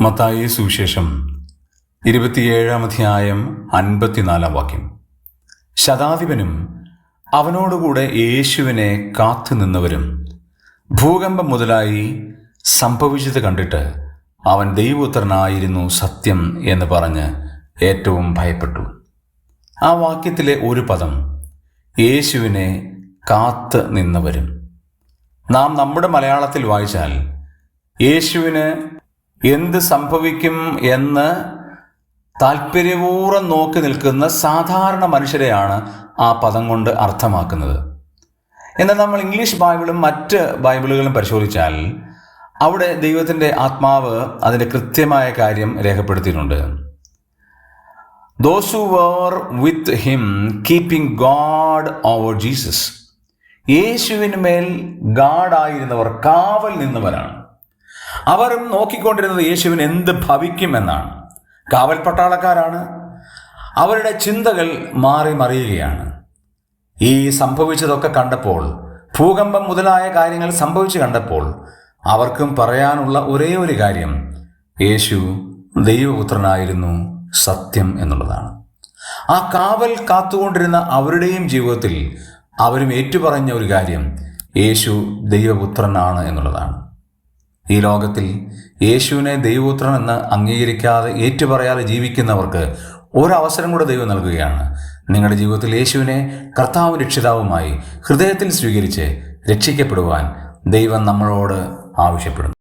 മത്തായി സുവിശേഷം 27-ാം അധ്യായം 54-ാം വാക്യം. ശതാധിപനും അവനോടുകൂടെ യേശുവിനെ കാത്തുനിന്നവരും ഭൂകമ്പം മുതലായി സംഭവിച്ചത് കണ്ടിട്ട് അവൻ ദൈവപുത്രനായിരുന്നു സത്യം എന്ന് പറഞ്ഞ് ഏറ്റവും ഭയപ്പെട്ടു. ആ വാക്യത്തിലെ ഒരു പദം യേശുവിനെ കാത്ത് നിന്നവരും. നാം നമ്മുടെ മലയാളത്തിൽ വായിച്ചാൽ യേശുവിന് എന്ത് സംഭവിക്കും എന്ന് താല്പര്യപൂർവ്വം നോക്കി നിൽക്കുന്ന സാധാരണ മനുഷ്യരെയാണ് ആ പദം കൊണ്ട് അർത്ഥമാക്കുന്നത്. എന്നാൽ നമ്മൾ ഇംഗ്ലീഷ് ബൈബിളും മറ്റ് ബൈബിളുകളും പരിശോധിച്ചാൽ അവിടെ ദൈവത്തിൻ്റെ ആത്മാവ് അതിൻ്റെ കൃത്യമായ കാര്യം രേഖപ്പെടുത്തിയിട്ടുണ്ട്. Those who were with him keeping guard over Jesus. യേശുവിന് മേൽ ഗാർഡായിരുന്നവർ, കാവൽ നിന്നവരാണ്. അവരും നോക്കിക്കൊണ്ടിരുന്നത് യേശുവിന് എന്ത് ഭവിക്കുമെന്നാണ്. കാവൽ പട്ടാളക്കാരാണ്. അവരുടെ ചിന്തകൾ മാറി മറിയുകയാണ്. ഈ സംഭവിച്ചതൊക്കെ കണ്ടപ്പോൾ, ഭൂകമ്പം മുതലായ കാര്യങ്ങൾ സംഭവിച്ചു കണ്ടപ്പോൾ അവർക്കും പറയാനുള്ള ഒരേ ഒരു കാര്യം യേശു ദൈവപുത്രനായിരുന്നു സത്യം എന്നുള്ളതാണ്. ആ കാവൽ കാത്തുകൊണ്ടിരുന്ന അവരുടെയും ജീവിതത്തിൽ അവരും ഏറ്റുപറഞ്ഞ ഒരു കാര്യം യേശു ദൈവപുത്രനാണ് എന്നുള്ളതാണ്. ഈ ലോകത്തിൽ യേശുവിനെ ദൈവപുത്രൻ എന്ന് അംഗീകരിക്കാതെ ഏറ്റുപറയാതെ ജീവിക്കുന്നവർക്ക് ഒരവസരം കൂടെ ദൈവം നൽകുകയാണ്. നിങ്ങളുടെ ജീവിതത്തിൽ യേശുവിനെ കർത്താവും രക്ഷിതാവുമായി ഹൃദയത്തിൽ സ്വീകരിച്ച് രക്ഷിക്കപ്പെടുവാൻ ദൈവം നമ്മളോട് ആവശ്യപ്പെടുന്നു.